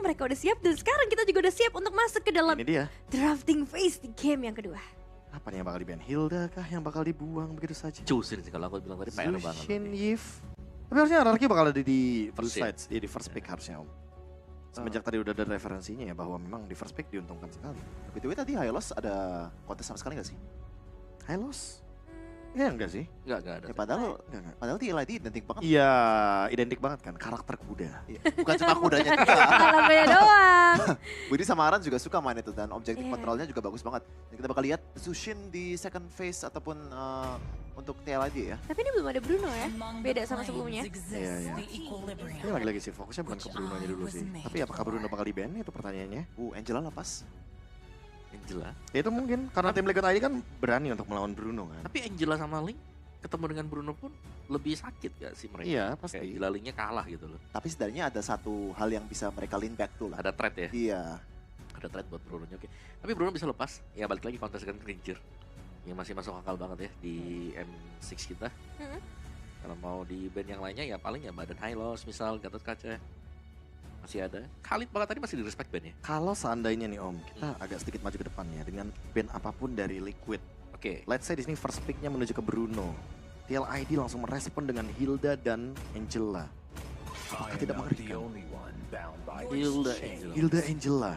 mereka udah siap dan sekarang kita juga udah siap untuk masuk ke dalam Ini dia. drafting phase di game yang kedua. Apa nih yang bakal di-ban? Hilda kah yang bakal dibuang begitu saja? Cusin sih kalau aku bilang tadi PR banget. Zushin Yif. Tapi harusnya RRQ bakal ada di First first sides, di first pick harusnya Om. Semenjak tadi udah ada referensinya ya bahwa memang di first pick diuntungkan sekali. BTW tadi Hylos ada kontes sama sekali gak sih? Hylos? Iya enggak sih? Enggak ada. Ya, padahal Enggak. padahal TLID identik banget. Iya, identik banget kan karakter kuda. Iya. Bukan cuma kudanya juga. Lamanya doang. Budi sama Aran juga suka main itu dan objektif Iya. kontrolnya juga bagus banget. Dan kita bakal lihat Zushin di second phase ataupun untuk TLID ya. Tapi ini belum ada Bruno ya. Beda sama sebelumnya. Iya, iya. Ini lagi-lagi sih fokusnya bukan ke Bruno-nya dulu sih. Tapi apakah Bruno bakal di-ban itu pertanyaannya? Angela lepas. Angela. Ya itu mungkin karena tim Liquid ID kan berani untuk melawan Bruno kan. Tapi Angela sama Link ketemu dengan Bruno pun lebih sakit gak sih mereka? Iya Kayak pasti. gila Linknya kalah gitu loh. Tapi setidaknya ada satu hal yang bisa mereka lean back tuh lah. Ada threat ya? Iya. Ada threat buat Bruno-nya, oke. Tapi Bruno bisa lepas, ya balik lagi kontes dengan Ranger. Yang masih masuk akal banget ya di M6 kita. Mm-mm. Kalau mau di band yang lainnya ya paling ya Badan Hylos misal, Gatot Kaca. Masih ada. Khalid banget tadi masih di respect band ya? Kalau seandainya nih Om, kita agak sedikit maju ke depannya dengan band apapun dari Liquid. Oke. Let's say di sini first pick-nya menuju ke Bruno. TLID langsung merespon dengan Hilda dan Angela. Apakah tidak mengerikan? Hilda Hilda Angela.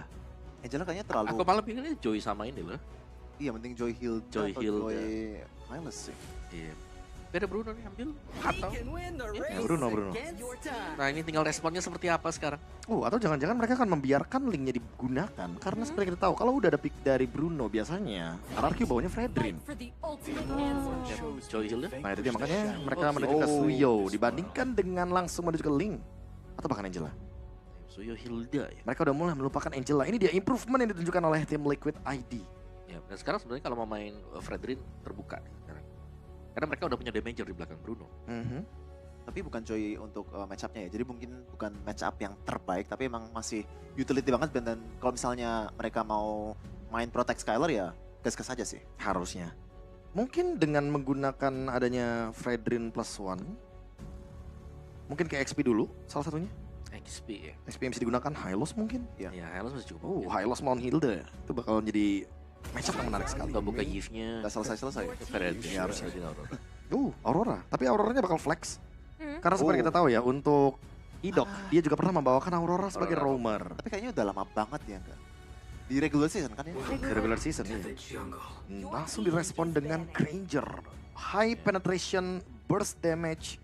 Angela kayaknya terlalu. Aku malah pinginnya Joy sama ini loh. Iya, mending Joy Hilda Joy atau Hilda. Joy Hylos sih. Iya. Beda Bruno nih ambil atau Ya Bruno. nah ini tinggal responnya seperti apa sekarang. Atau jangan-jangan mereka akan membiarkan linknya digunakan. Karena seperti kita tahu, kalau udah ada pick dari Bruno biasanya, RRQ bawanya Fredrin. Joy Hilda. Nah itu dia makanya mereka menuju ke Suyo dibandingkan dengan langsung menuju ke Link. Atau bahkan Angela. Suyo Hilda ya. Mereka udah mulai melupakan Angela. Ini dia improvement yang ditunjukkan oleh tim Liquid ID. Ya, dan sekarang sebenarnya kalau mau main Fredrin terbuka nih sekarang. Karena mereka udah punya damager di belakang Bruno. Tapi bukan Joy untuk match up-nya ya. Jadi mungkin bukan match up yang terbaik, tapi emang masih utility banget. Dan kalau misalnya mereka mau main Protect Skylar ya gas-gas aja sih. Harusnya. Mungkin dengan menggunakan adanya Fredrin plus one. Mungkin ke XP dulu salah satunya. XP ya. XP yang bisa digunakan Hylos mungkin. Iya. Ya, Hylos masih cukup. oke. Hylos melawan Hilda. Itu bakal jadi matchup yang menarik sekali. Atau buka Yves-nya. Gak selesai-selesai. Fredrin. Ya, harusnya. Fredrin Aurora. Aurora. Tapi Auroranya bakal flex. Hmm. Karena seperti kita tahu ya, untuk Idok, dia juga pernah membawakan Aurora sebagai Aurora. roamer. Tapi kayaknya udah lama banget ya enggak? Di regular season kan ya? Di regular season ya. Langsung direspon dengan Granger. High penetration, burst damage.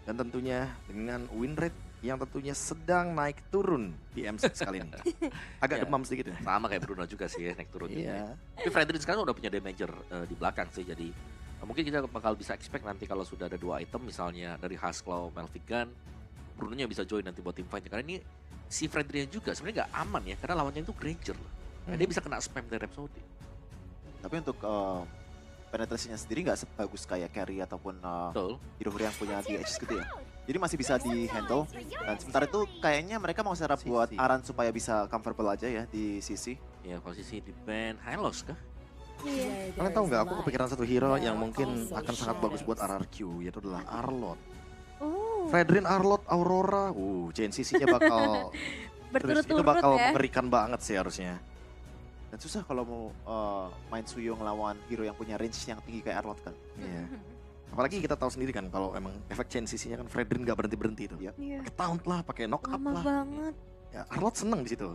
Dan tentunya dengan win rate yang tentunya sedang naik turun di M6 kali ini. Agak Ya. demam sedikit ya. Sama kayak Bruno juga sih ya, naik turun. Iya. Tapi Fredrin sekarang udah punya damager di belakang sih, jadi mungkin kita bakal bisa expect nanti kalau sudah ada 2 item misalnya dari Hasclaw, Melvigan, Bruno-nya bisa join nanti buat tim fight. Karena ini si Fredrin juga sebenarnya nggak aman ya, karena lawannya itu Granger loh. Nah, dia bisa kena spam dari Rhapsody. Tapi untuk penetrasinya sendiri nggak sebagus kayak carry ataupun Betul. hero-hero yang punya DH gitu ya. Jadi masih bisa di-handle. Dan sementara itu kayaknya mereka mau setup buat Sisi. Aran supaya bisa comfortable aja ya di sisi. Ya posisi di band Hylos kah? Iya. Kalian tahu nggak, aku kepikiran satu hero yang mungkin akan sangat bagus buat RRQ, yaitu adalah Arlot. Oh, Fredrin, Arlot, Aurora. JNCC-nya bakal itu berturut-turut bakal ya. mengerikan banget sih harusnya. Dan susah kalau mau main Suyo ngelawan hero yang punya range yang tinggi kayak Arlot kan. Iya. Apalagi kita tahu sendiri kan kalau emang efek JNCC-nya kan Fredrin nggak berhenti-berhenti tuh. Iya. Iya. Pakai taunt lah, pakai knock up Lama lah. banget. Ya, Arlot seneng di situ.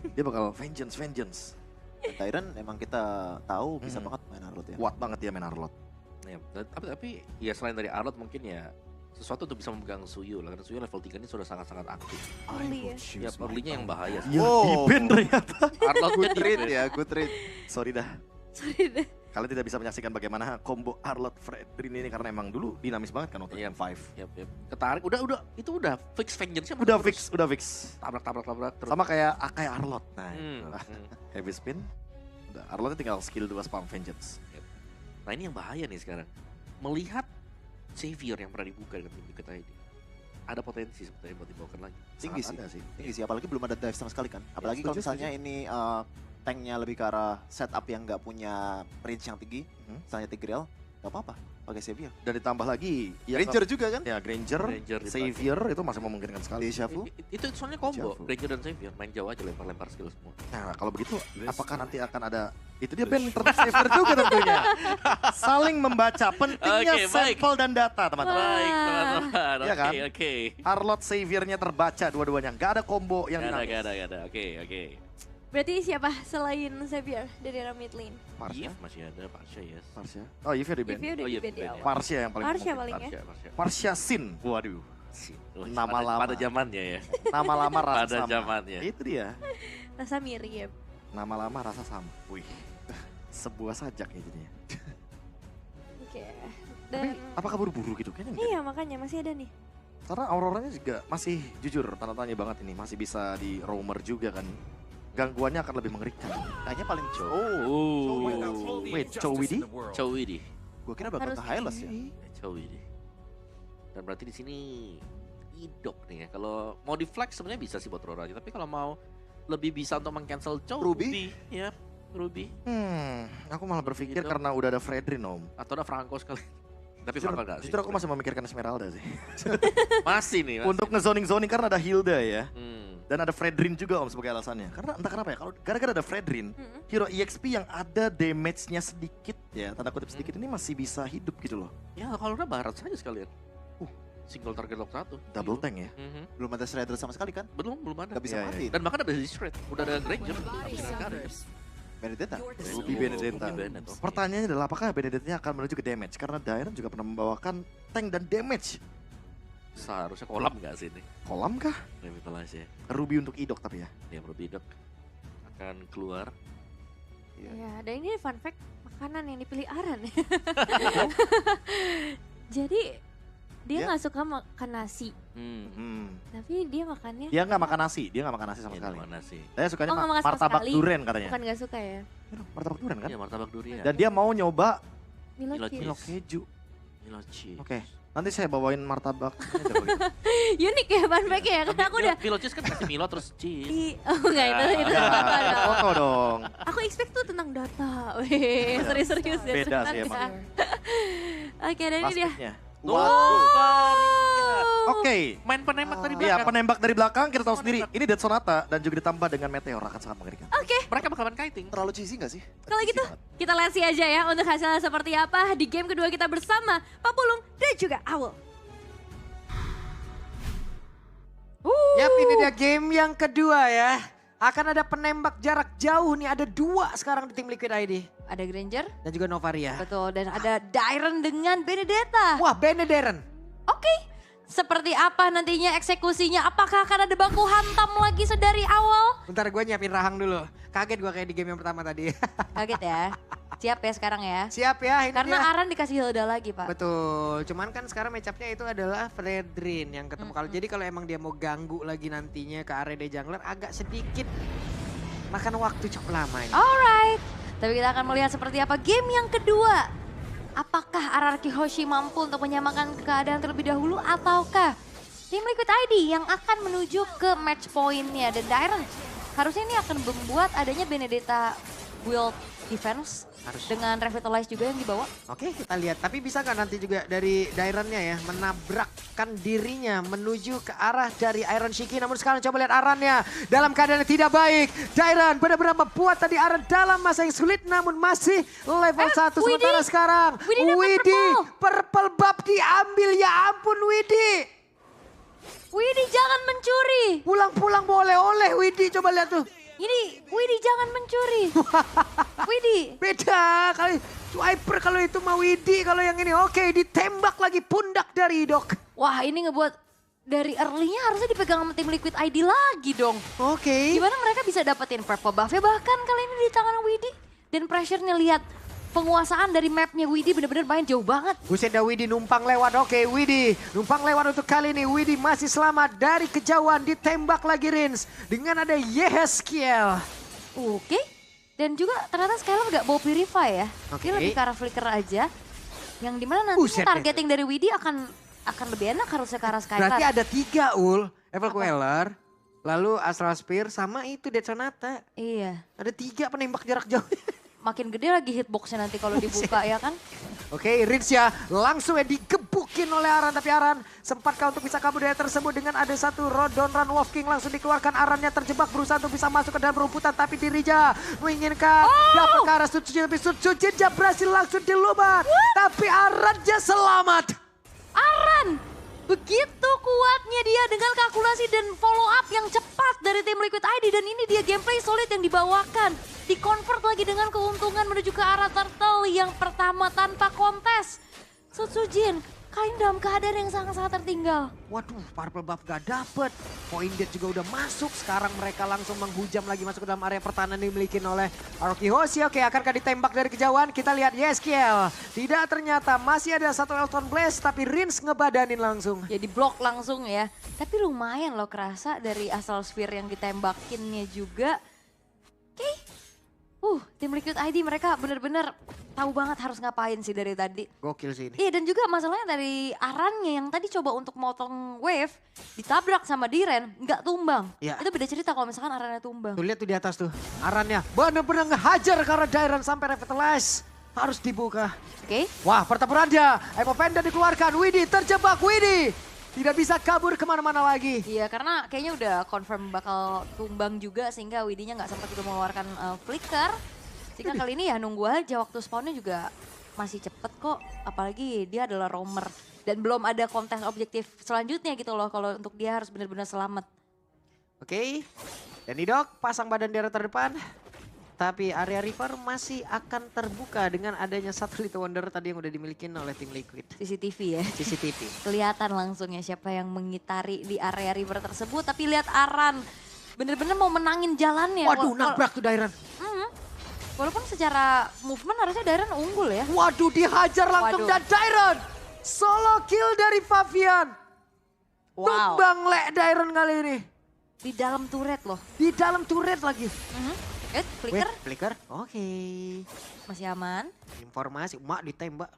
Dia bakal vengeance. Dan Tyron emang kita tahu bisa Hmm. banget main Arlot ya. Kuat banget dia main Arlot. Ya, tapi ya selain dari Arlot mungkin ya sesuatu untuk bisa memegang Suyu lah, karena Suyu level 3 ini sudah sangat-sangat aktif. Early Ya, ya. early-nya yang bahaya sih. Ya, di-ban ternyata. Arlotnya Good di trade ban. ya, good trade. Sorry dah. Sorry deh. Kalian tidak bisa menyaksikan bagaimana combo Arlot Fredrin ini karena emang dulu dinamis banget kan waktu Iya. M5. Yap. Ketarik, itu udah fix vengeance-nya. Udah terus fix, udah fix. Tabrak terus. Sama kayak Arlot. Nah, Hmm, itu. hmm. Heavy spin. Udah, Arlotnya tinggal skill 2 spam vengeance. Nah ini yang bahaya nih sekarang. Melihat Xavier yang pernah dibuka dengan tim kita ini. Ada potensi sebetulnya buat dibawakan lagi. Tinggi sih. Sangat ada sih. Tinggi sih, apalagi belum ada dive sama sekali kan. Apalagi kalau setuju, misalnya ini tanknya lebih ke arah setup yang nggak punya range yang tinggi, Hmm. misalnya Tigreal. Gak apa-apa, pakai Xavier. Dan ditambah lagi ya, Ranger juga kan? ya Granger, Granger Xavier itu masih memungkinkan sekali. Deja Vu. Itu soalnya combo, Javu. Ranger dan Xavier main jauh aja lempar-lempar skill semua. Nah, kalau begitu apakah nanti akan ada itu dia band terus Xavier juga tentunya. Saling membaca pentingnya Oke, baik. sampel dan data, teman-teman. Baik teman-teman, Iya kan? oke. Arlot Xaviernya terbaca dua-duanya. Gak ada combo yang Gak dinamis. ada, oke. Berarti siapa selain Xavier dari arah mid lane? Parsha? Yves masih ada, Parsha yes. Parsha? Oh, Yves di band. Yves udah Oh, di iya, band di ya. band ya. Parsha yang paling Parsha mungkin. paling ya. Parsha. Parsha Sin. Waduh. Nama pada, lama. pada zamannya ya. Nama lama rasa Pada sama. zamannya. Itu dia. Rasa mirip. Nama lama rasa sama. Wih. Sebuah sajak ya jadinya. Oke. Tapi Dan apakah buru-buru gitu? Kayaknya enggak. iya makanya masih ada nih. Karena auroranya juga masih jujur tanda tanya banget ini. Masih bisa di roamer juga kan. Gangguannya akan lebih mengerikan. Kayaknya paling Cho. Oh. Wait, Chowidi? Chowidi. Gue kira bakal Harus ke Hylos ya. Chowidi. Dan berarti di sini Idok nih ya. Kalau mau di flex sebenarnya bisa sih buat Rora aja. Tapi kalau mau lebih bisa untuk meng-cancel Chow. Ruby? Ya, Ruby. Aku malah berpikir Gitu. karena udah ada Fredrin om. Atau ada Franco sekali. Tapi Justru, Franco enggak sih. justru aku masih memikirkan Esmeralda sih. Masih nih. Masih. Untuk ngezoning-zoning karena ada Hilda ya. Hmm. Dan ada Fredrin juga om sebagai alasannya. Karena entah kenapa ya, kalau gara-gara ada Fredrin, hero EXP yang ada damage-nya sedikit ya, tanda kutip sedikit ini masih bisa hidup gitu loh. Ya kalau udah barat saja sekalian. Single target lock 1. Double tank ya. Belum ada Shredder sama sekali kan? Belum ada. Gak bisa Iya, iya. mati. Dan bahkan ada di shred. Udah ada Granger. Benedetta. Ruby Benedetta. Ruby Benedetta. Pertanyaannya adalah apakah Benedetta akan menuju ke damage? Karena Dairon juga pernah membawakan tank dan damage. Seharusnya kolam nggak sih ini? Kolam kah? Revitalize ya. Ruby untuk idok tapi ya. Yang Ruby Dog akan keluar. Iya. Ya, dan ini fun fact makanan yang dipilih Aran. Jadi dia Ya. nggak suka makan nasi, Hmm. tapi dia makannya Dia nggak makan nasi, dia nggak makan nasi sama Ini sekali. mana sih? Saya sukanya Oh, nggak makan sama martabak sekali. duren katanya. bukan nggak suka ya. Martabak duren kan? Iya, martabak durian. Dan dia mau nyoba Milo Milo cheese. Milo keju. Milo cheese. Oke, nanti saya bawain martabak. Unik ya fun fact ya, karena aku udah Milo cheese kan kasih Milo terus cheese. oh enggak itu Ya, data dong. foto dong. Aku expect tuh tentang data. Wih, serius-serius ya. Beda ternyata sih ya. emang. Oke, dan ini dia. Plastiknya. Oh. Oke. Main penembak dari Iya, belakang. penembak dari belakang kita tahu sendiri. Ini Dead Sonata dan juga ditambah dengan Meteor akan sangat mengerikan. Mereka bakal main kiting. Terlalu cheesy gak sih? Kalau gitu, kita lihat sih aja ya untuk hasilnya seperti apa di game kedua kita bersama Pak Pulung dan juga Awul. Yap, ini dia game yang kedua ya. Akan ada penembak jarak jauh nih, ada 2 sekarang di tim Liquid ID. Ada Granger, Dan juga Novaria. betul, dan ada Dairon dengan Benedetta. Wah, Benederen. Oke, seperti apa nantinya eksekusinya? Apakah akan ada baku hantam lagi sedari awal? Bentar gue nyiapin rahang dulu. Kaget gue kayak di game yang pertama tadi. Kaget ya. Siap ya sekarang ya. Siap ya, ini Karena dia. Aran dikasih Hilda lagi, Pak. Betul, cuman kan sekarang matchupnya itu adalah Fredrin yang ketemu kalau jadi kalau emang dia mau ganggu lagi nantinya ke area de jungler agak sedikit makan waktu cukup lama ini. Alright, tapi kita akan melihat seperti apa game yang kedua. Apakah RRQ Hoshi mampu untuk menyamakan keadaan terlebih dahulu ataukah tim Liquid ID yang akan menuju ke match point-nya. Dan Dairon harusnya ini akan membuat adanya Benedetta build defense Harus. dengan Revitalize juga yang dibawa. Oke, kita lihat. Tapi bisa nggak nanti juga dari Daironnya ya menabrakkan dirinya menuju ke arah dari Iron Shiki. Namun sekarang coba lihat Arannya dalam keadaan yang tidak baik. Dairon benar-benar membuat tadi Aran dalam masa yang sulit namun masih level 1 Widi. sementara sekarang. Widi dapat purple buff diambil, ya ampun Widi. Widih jangan mencuri. Pulang-pulang boleh oleh Widi, coba lihat tuh. Ini Widih jangan mencuri. Widih. Beda kali Swiper kalau itu mau Widi, kalau yang ini oke ditembak lagi pundak dari Dok. Wah ini ngebuat dari early-nya harusnya dipegang sama tim Liquid ID lagi dong. Oke. Gimana mereka bisa dapetin purple buff-nya bahkan kali ini di tangan Widih. Dan pressure-nya lihat penguasaan dari mapnya Widih bener-bener main jauh banget. Buset dah Widi numpang lewat, oke Widi numpang lewat untuk kali ini. Widi masih selamat dari kejauhan, ditembak lagi Rins dengan ada Yehezkiel. Oke. Dan juga ternyata Skylar gak bawa Purify ya. Oke. Dia lebih ke arah flicker aja. Yang dimana nanti Buset deh. targeting dari Widih akan lebih enak harusnya ke arah Skylar. Berarti ada 3 Ul, Evil Apa? Queller, lalu Astral Spear sama itu Dead Sonata. Iya. Ada 3 penembak jarak jauh. makin gede lagi hitboxnya nanti kalau dibuka ya kan. Oke, Rins ya langsung ya digebukin oleh Aran. Tapi Aran sempatkah untuk bisa kabur dari tersebut dengan ada satu Rodon Run Wolf King langsung dikeluarkan. Arannya terjebak berusaha untuk bisa masuk ke dalam rumputan. Tapi Dirija menginginkan dapat ke arah Sutsujin. Tapi Sutsujin berhasil langsung dilubat. Tapi Arannya selamat. Aran, begitu kuatnya dia dengan kalkulasi dan follow up yang cepat dari tim Liquid ID. Dan ini dia gameplay solid yang dibawakan. Di-convert lagi dengan keuntungan menuju ke arah turtle yang pertama tanpa kontes. Sutsujin kali ini dalam keadaan yang sangat-sangat tertinggal. Waduh, purple buff gak dapet. Point dead juga udah masuk. Sekarang mereka langsung menghujam lagi masuk ke dalam area pertahanan yang dimiliki oleh Aroki Hoshi. Oke, akankah ditembak dari kejauhan? Kita lihat Yeskiel. Tidak, ternyata masih ada satu Elton Blaze. Tapi Rins ngebadanin langsung. Ya diblok langsung ya. Tapi lumayan loh kerasa dari asal sphere yang ditembakinnya juga. Oke. Tim Liquid ID mereka bener-bener tahu banget harus ngapain sih dari tadi. Gokil sih ini. Iya dan juga masalahnya dari Arannya yang tadi coba untuk motong wave, ditabrak sama Diren, nggak tumbang. Iya. Itu beda cerita kalau misalkan Arannya tumbang. Tuh lihat tuh di atas tuh. Arannya bener-bener ngehajar karena Dairon sampai revitalize. Harus dibuka. Oke. Wah, pertempurannya. Emo Panda dikeluarkan. Widih terjebak. Widih tidak bisa kabur kemana-mana lagi. Iya karena kayaknya udah confirm bakal tumbang juga sehingga Widinya nggak sempat juga mengeluarkan flicker. Sehingga kali ini ya nunggu aja waktu spawnnya juga masih cepet kok. Apalagi dia adalah roamer. Dan belum ada kontes objektif selanjutnya gitu loh kalau untuk dia harus benar-benar selamat. Oke. Dan Idok pasang badan di area terdepan. Tapi area river masih akan terbuka dengan adanya satu Little Wonder tadi yang udah dimiliki oleh tim Liquid. CCTV ya. CCTV. Kelihatan langsung ya siapa yang mengitari di area river tersebut. Tapi lihat Aran bener-bener mau menangin jalannya. Waduh, nabrak tuh Dairon. Walaupun secara movement harusnya Dairon unggul ya. Waduh, dihajar langsung Waduh. dan Dairon. Solo kill dari Fabian. Wow. Tumbang lek Dairon kali ini. Di dalam turret loh. Di dalam turret lagi. Flicker Wait, flicker. Oke. masih aman. Informasi, mak ditembak.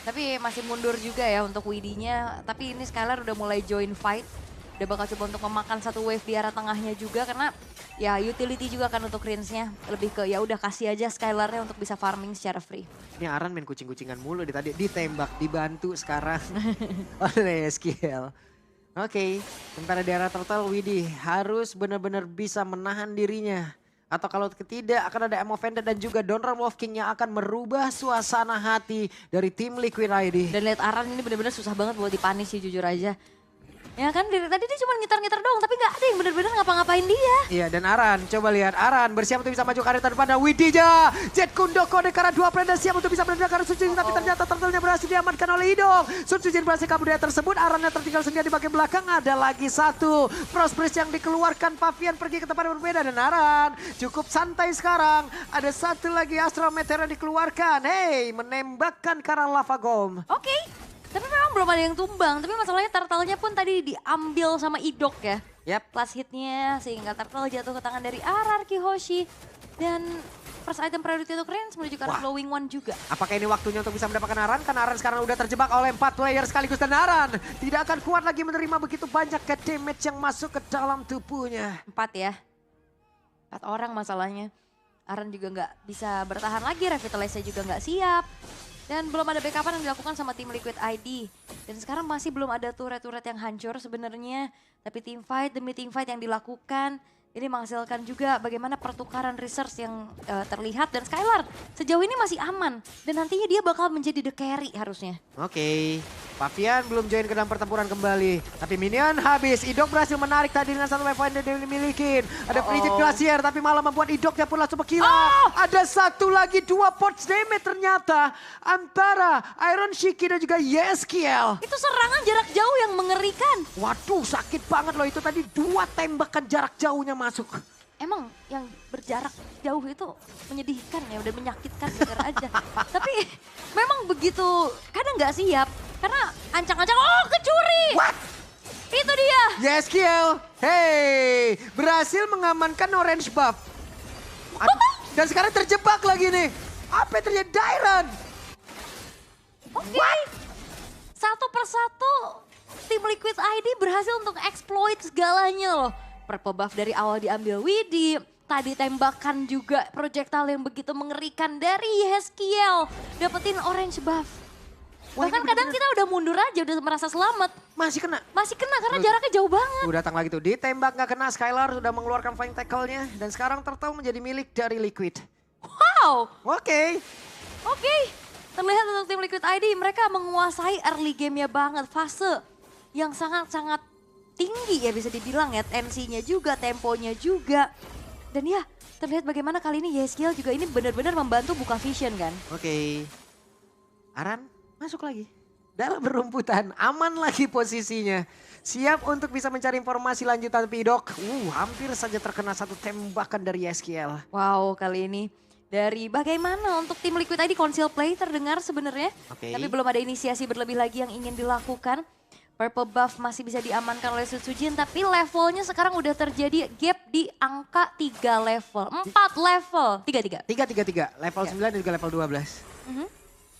Tapi masih mundur juga ya untuk Widinya. Tapi ini Skylar udah mulai join fight. Udah bakal coba untuk memakan satu wave di arah tengahnya juga karena ya utility juga kan untuk Rinsnya. Lebih ke ya udah kasih aja Skylarnya untuk bisa farming secara free. Ini Aran main kucing-kucingan mulu di tadi. Ditembak, dibantu sekarang oleh SQL. Oke, sementara di arah turtle Widih harus benar-benar bisa menahan dirinya. Atau kalau tidak akan ada Emo Vendor dan juga Donran Wolf King yang akan merubah suasana hati dari tim Liquid ID. Dan lihat Aran ini bener-bener susah banget buat dipanis sih jujur aja. Ya kan dari tadi dia cuma ngitar-ngitar doang tapi gak ada yang bener-bener ngapa-ngapain dia. Iya dan Aran, coba lihat Aran bersiap untuk bisa maju ke area terdepan dan Widija. Jet Kundoko karena dua plan dan siap untuk bisa benar-benar ke arah Sutsujin tapi ternyata turtle-nya berhasil diamankan oleh Idong. Sutsujin berhasil kabur dari tersebut, Arannya tertinggal sendiri di bagian belakang. Ada lagi satu Frostbreeze yang dikeluarkan, Fabian pergi ke tempat yang berbeda dan Aran cukup santai sekarang. Ada satu lagi Astral Meteor yang dikeluarkan. Hey, menembakkan ke arah Lava Golem. Oke. Tapi memang belum ada yang tumbang. Tapi masalahnya turtle-nya pun tadi diambil sama Idok ya. Yap. Last hitnya sehingga turtle jatuh ke tangan dari Ararki Hoshi. Dan first item priority untuk Rins menuju ke arah Wah. Flowing One juga. Apakah ini waktunya untuk bisa mendapatkan Aran? Karena Aran sekarang udah terjebak oleh 4 player sekaligus. Dan Aran tidak akan kuat lagi menerima begitu banyak ke damage yang masuk ke dalam tubuhnya. 4 ya. 4 orang masalahnya. Aran juga nggak bisa bertahan lagi. Revitalize-nya juga nggak siap. Dan belum ada backupan yang dilakukan sama tim Liquid ID. Dan sekarang masih belum ada turret-turret yang hancur sebenarnya. Tapi team fight demi team fight yang dilakukan. Ini menghasilkan juga bagaimana pertukaran resource yang terlihat. Dan Skylar sejauh ini masih aman. Dan nantinya dia bakal menjadi the carry harusnya. Oke, Fabian belum join ke dalam pertempuran kembali. Tapi minion habis, Idok berhasil menarik tadi dengan satu wave point yang dimiliki. Ada Frigid Glacier tapi malah membuat Idoknya pun langsung berkilau. Ada satu lagi 2 pots damage ternyata antara Iron Shiki dan juga Yeskiel. Itu serangan jarak jauh yang mengerikan. Waduh sakit banget loh itu tadi 2 tembakan jarak jauhnya masuk. Emang yang berjarak jauh itu menyedihkan ya, udah menyakitkan jujur aja. Tapi memang begitu, kadang nggak siap. Karena ancang-ancang, oh kecuri! What? Itu dia! Yeskiel, hey, berhasil mengamankan orange buff. Dan sekarang terjebak lagi nih. Apa yang terjadi? Dairon! Oke. Satu persatu tim Liquid ID berhasil untuk exploit segalanya loh. Purple buff dari awal diambil Widih, Tadi tembakan juga projectile yang begitu mengerikan dari Yeskiel. Dapetin orange buff. Wah, Bahkan ini kadang bener-bener. kita udah mundur aja, udah merasa selamat. Masih kena. Masih kena karena jaraknya jauh banget. Datang lagi tuh, ditembak gak kena, Skylar sudah mengeluarkan flying tackle-nya. Dan sekarang Turtle menjadi milik dari Liquid. Wow, Oke. oke. Terlihat untuk tim Liquid ID, mereka menguasai early game-nya banget. Fase yang sangat-sangat tinggi ya bisa dibilang ya. Tensinya juga, temponya juga. Dan ya, terlihat bagaimana kali ini Yeskiel juga ini benar-benar membantu buka vision kan. Oke. Aran masuk lagi. Dalam berumputan, aman lagi posisinya. Siap untuk bisa mencari informasi lanjutan Pidok. Hampir saja terkena satu tembakan dari Yeskiel. Wow, kali ini dari bagaimana untuk tim Liquid ID conceal play terdengar sebenarnya. Oke. Tapi belum ada inisiasi berlebih lagi yang ingin dilakukan. Purple buff masih bisa diamankan oleh Sutsujin, tapi levelnya sekarang udah terjadi gap di angka 3 level. 4 level, 3-3. 3-3-3, level Ya. 9 dan juga level 12. Mhm.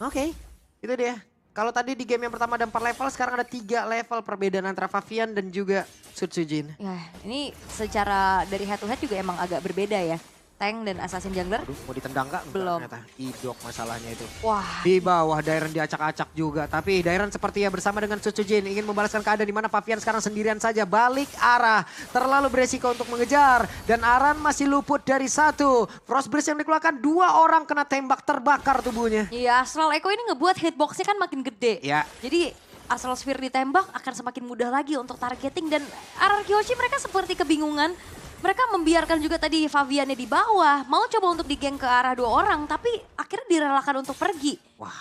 Oke, itu dia. Kalau tadi di game yang pertama ada 4 level, sekarang ada 3 level perbedaan antara Favian dan juga Sutsujin. Ya, ini secara dari head to head juga emang agak berbeda ya. Tank dan Assassin Jungler. Aduh, mau ditendang gak? Belum. Ternyata Idok masalahnya itu. Wah, Di bawah Dairon diacak-acak juga. Tapi Dairon sepertinya bersama dengan Sutsujin ingin membalaskan keadaan di mana Favian sekarang sendirian saja. Balik arah. Terlalu beresiko untuk mengejar. Dan Aran masih luput dari satu. Frost Breeze yang dikeluarkan 2 orang kena tembak terbakar tubuhnya. iya Astral Echo ini ngebuat hitboxnya kan makin gede. Ya. Jadi Astral Sphere ditembak akan semakin mudah lagi untuk targeting. Dan RRQ Hoshi mereka seperti kebingungan. Mereka membiarkan juga tadi Faviannya di bawah. Mau coba untuk digeng ke arah 2 orang. Tapi akhirnya direlakan untuk pergi. Wah.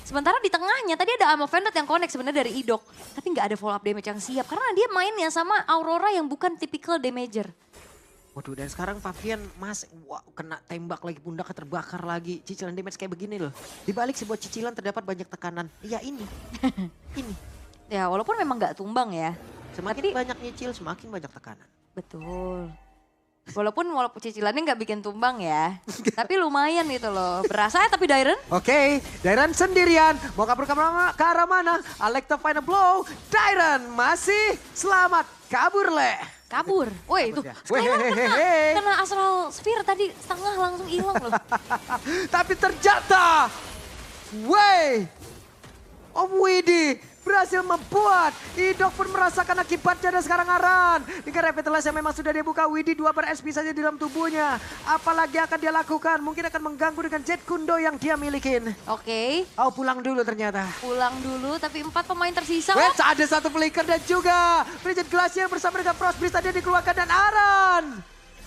Sementara di tengahnya tadi ada Ammo Vendor yang connect sebenarnya dari Idok. Tapi nggak ada follow up damage yang siap. Karena dia mainnya sama Aurora yang bukan typical damager. Waduh, dan sekarang Favian kena tembak lagi, pundaknya terbakar lagi. Cicilan damage kayak begini loh. Di balik sebuah cicilan terdapat banyak tekanan. Iya ini. Ini. Ya walaupun memang nggak tumbang ya. Semakin banyak nyicil, semakin banyak tekanan. Betul. Walaupun cicilannya nggak bikin tumbang ya. Tapi lumayan gitu loh. Berasa tapi Dairon. Oke, Dairon sendirian. Mau kabur ke arah mana? Alekta final blow. Dairon masih selamat. Kabur le. Kabur. Woi itu. ya. Skylar Wehehehe. kena Astral Sphere tadi setengah langsung hilang loh. Tapi ternyata, Widi berhasil membuat Idok pun merasakan akibatnya dan sekarang Aran. Dengan revitalize yang memang sudah dia buka, Widi 2 per SP saja di dalam tubuhnya. Apalagi akan dia lakukan, mungkin akan mengganggu dengan Jet Kundo yang dia milikin. Oke. Oh pulang dulu ternyata. Pulang dulu tapi 4 pemain tersisa. Wait, ada satu flicker dan juga Bridget Glacier bersama dengan Frost Breeze tadi dikeluarkan dan Aran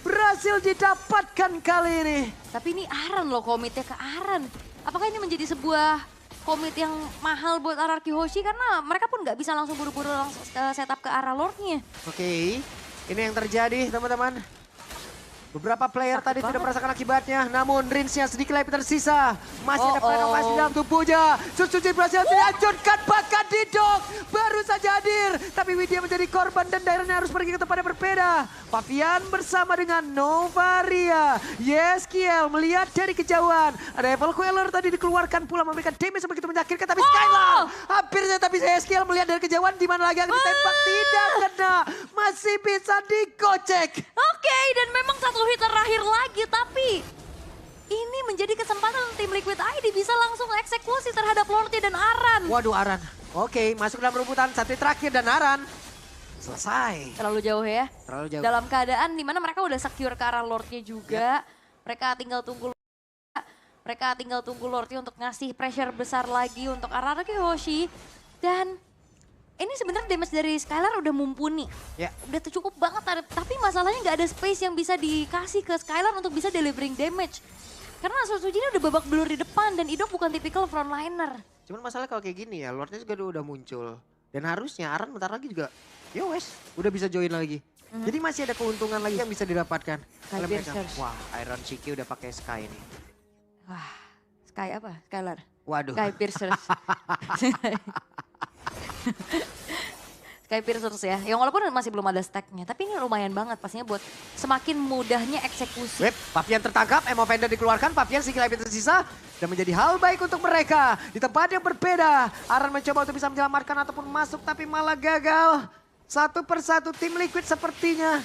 berhasil didapatkan kali ini. Tapi ini Aran loh, komitnya ke Aran. Apakah ini menjadi sebuah komit yang mahal buat RRQ Hoshi karena mereka pun nggak bisa langsung buru-buru langsung setup ke arah Lordnya. Oke, ini yang terjadi teman-teman. Beberapa player Sakit tadi banget. sudah merasakan akibatnya, namun Rinsnya sedikit lebih tersisa. Masih ada Oh, masih dalam tubuhnya. Suzuki berhasil dihancurkan, bahkan Didok baru saja hadir. Tapi Widya menjadi korban dan Dairon harus pergi ke tempat yang berbeda. Favian bersama dengan Novaria. Yeskiel melihat dari kejauhan. Ada Evil Queller tadi dikeluarkan pula memberikan damage yang begitu menyakitkan. Tapi Skylar hampir saja, tapi Yeskiel melihat dari kejauhan di mana lagi akan ditembak. Tidak kena, masih bisa digocek. Oke, dan memang satu hit terakhir lagi, tapi ini menjadi kesempatan tim Liquid ID bisa langsung eksekusi terhadap Lordnya dan Aran. Waduh Aran. Oke, masuk dalam rebutan satu terakhir dan Aran selesai. Terlalu jauh ya. Terlalu jauh. Dalam keadaan dimana mereka udah secure ke arah Lordnya juga. Mereka tinggal tunggu Lordnya untuk ngasih pressure besar lagi untuk RRQ Hoshi. Dan ini sebenarnya damage dari Skylar udah mumpuni. Ya. Udah cukup banget, tapi masalahnya nggak ada space yang bisa dikasih ke Skylar untuk bisa delivering damage. Karena Sutsujin udah babak belur di depan dan Idok bukan tipikal frontliner. Cuman masalah kalau kayak gini ya, Lordnya juga udah muncul. Dan harusnya Aran bentar lagi juga, ya wes, udah bisa join lagi. Jadi masih ada keuntungan lagi yang bisa didapatkan. oleh mereka. Piercers. Wah, Iron Shiki udah pakai Sky nih. Wah, Sky apa? Skylar. Waduh. Sky Piercers. Sky Piercers ya. Yang walaupun masih belum ada stacknya, tapi ini lumayan banget pastinya buat semakin mudahnya eksekusi. Web, Favian tertangkap, Emo Vendor dikeluarkan, Favian sedikit lebih tersisa. Dan menjadi hal baik untuk mereka. Di tempat yang berbeda, Aran mencoba untuk bisa menyelamatkan ataupun masuk tapi malah gagal. Satu persatu tim Liquid sepertinya.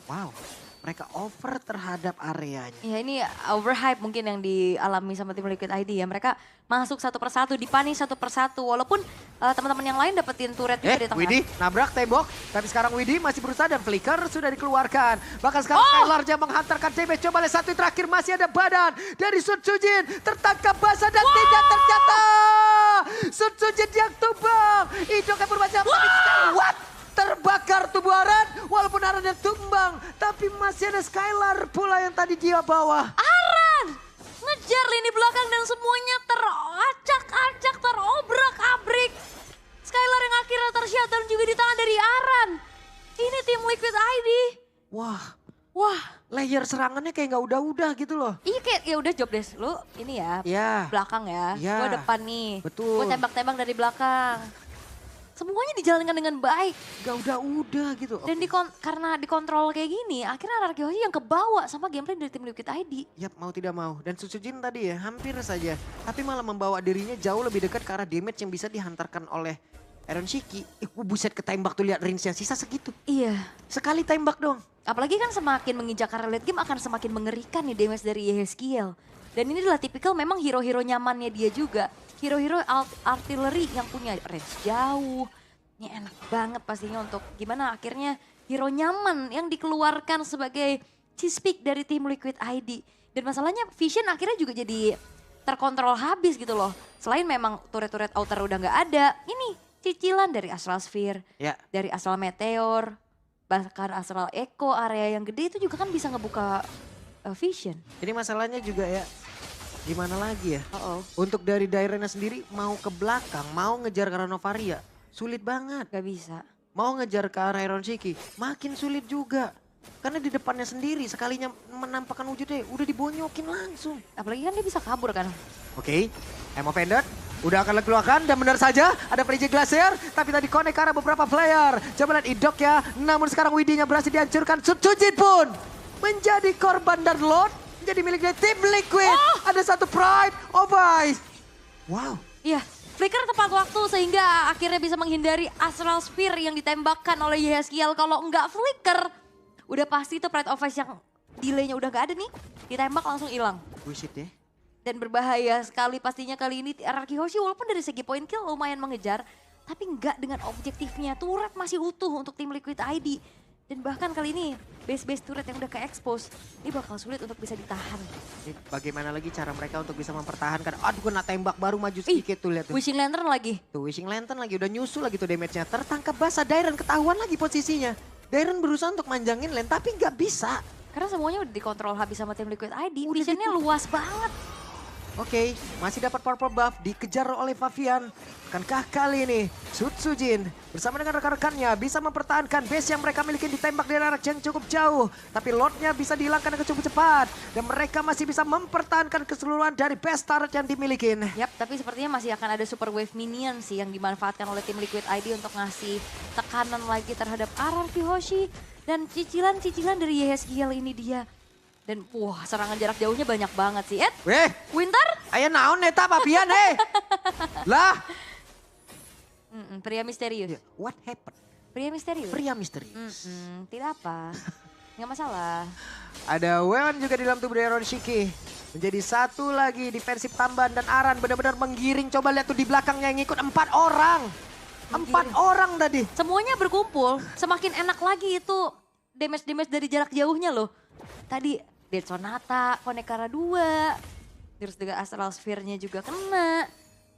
Wow, mereka over terhadap areanya. Ya ini overhype mungkin yang dialami sama tim Liquid ID ya. Mereka masuk satu persatu, dipunish satu persatu. Walaupun teman-teman yang lain dapetin turret juga di tengah. Widhi nabrak tembok, tapi sekarang Widhi masih berusaha dan Flicker sudah dikeluarkan. Bahkan sekarang Skylar yang menghantarkan damage. Coba lihat satu terakhir, masih ada badan dari Sun Sujin. Tertangkap basah dan tidak ternyata. Sun Sujin yang tumbang. Idok yang bermacam, tapi what? Terbakar tubuh Aran, walaupun Aran yang tumbang, tapi masih ada Skylar pula yang tadi dia bawa. Aran ngejar lini belakang dan semuanya teracak-acak, terobrak-abrik. Skylar yang akhirnya tershutdown juga di tangan dari Aran. Ini tim Liquid ID. Wah, layer serangannya kayak nggak udah-udah gitu loh. Iya kayak ya udah job desk lu ini ya Ya, belakang ya. Ya. Gua depan nih. Betul. Gua tembak-tembak dari belakang. Semuanya dijalankan dengan baik. nggak udah-udah gitu. Dan karena dikontrol kayak gini, akhirnya RRQ Hoshi yang kebawa sama gameplay dari tim Liquid ID. Yap, mau tidak mau. Dan Susujin tadi ya, hampir saja. Tapi malah membawa dirinya jauh lebih dekat ke arah damage yang bisa dihantarkan oleh Iron Shiki. Buset, ketembak tuh, lihat range-nya. Sisa segitu. Iya. Sekali tembak dong. Apalagi kan semakin menginjak area late game akan semakin mengerikan nih damage dari Yeskiel. Dan ini adalah tipikal memang hero-hero nyamannya dia juga. Hero-hero artillery yang punya range jauh. Ini enak banget pastinya untuk gimana akhirnya hero nyaman yang dikeluarkan sebagai cheese pick dari tim Liquid ID. Dan masalahnya Vision akhirnya juga jadi terkontrol habis gitu loh. Selain memang turret-turret outer udah nggak ada, ini cicilan dari Astral Sphere, Ya. dari Astral Meteor, bahkan Astral Echo area yang gede itu juga kan bisa ngebuka Vision. Ini masalahnya juga ya, gimana lagi ya? Untuk dari daerahnya sendiri mau ke belakang, mau ngejar ke arah Novaria, sulit banget. Gak bisa. Mau ngejar ke arah Iron Shiki, makin sulit juga. Karena di depannya sendiri, sekalinya menampakkan wujudnya, udah dibonyokin langsung. Apalagi kan dia bisa kabur kan. Oke, Emo Vendor udah akan dikeluarkan dan benar saja ada PJ Glacier. Tapi tadi connect ke arah beberapa player. Coba lihat Idok ya, namun sekarang Widhi-nya berhasil dihancurkan. Sutsujin pun menjadi korban dan Lord menjadi miliknya tim Liquid. Ada satu Pride of Ice. Wow. Iya, Flicker tepat waktu sehingga akhirnya bisa menghindari Astral Sphere yang ditembakkan oleh Yeskiel. Kalau enggak Flicker, udah pasti itu Pride of Ice yang delaynya udah gak ada nih. Ditembak langsung hilang. Bullshit ya. Dan berbahaya sekali pastinya kali ini RRQ Hoshi walaupun dari segi point kill lumayan mengejar. Tapi enggak dengan objektifnya. Turret masih utuh untuk tim Liquid ID. Dan bahkan kali ini base-base turret yang udah ke-expose. Ini bakal sulit untuk bisa ditahan. Ini bagaimana lagi cara mereka untuk bisa mempertahankan. Aduh, kena tembak baru maju sedikit tuh, lihat tuh. Wishing Lantern lagi. Tuh Wishing Lantern lagi, udah nyusul lagi tuh damage-nya. Tertangkap basah, Dairon ketahuan lagi posisinya. Dairon berusaha untuk manjangin lane tapi nggak bisa. Karena semuanya udah dikontrol habis sama tim Liquid ID. Visionnya luas banget. Oke, masih dapat purple buff, dikejar oleh Favian. Akankah kali ini Sutsujin bersama dengan rekan-rekannya bisa mempertahankan base yang mereka miliki ditembak dari arah yang cukup jauh. Tapi Lordnya bisa dihilangkan dengan cukup cepat. Dan mereka masih bisa mempertahankan keseluruhan dari base turret yang dimiliki. Yap, tapi sepertinya masih akan ada super wave minion sih yang dimanfaatkan oleh tim Liquid ID untuk ngasih tekanan lagi terhadap RRQ Hoshi. Dan cicilan-cicilan dari Yeskiel ini dia. Dan wah, serangan jarak jauhnya banyak banget sih. Weh, Winter? aya naon eta Favian Lah. Pria misterius. What happened? Pria misterius? Pria misterius. Tidak apa. Nggak masalah. Ada Weon juga di dalam tubuh dari Iron Shiki. Menjadi satu lagi defensif tambahan dan Aran benar-benar menggiring. Coba lihat tuh di belakangnya yang ngikut 4 orang. 4 orang tadi. Semuanya berkumpul, semakin enak lagi itu damage-damage dari jarak jauhnya loh. Tadi Dead Sonata, Konekara 2, terus juga Astral Sphere-nya juga kena.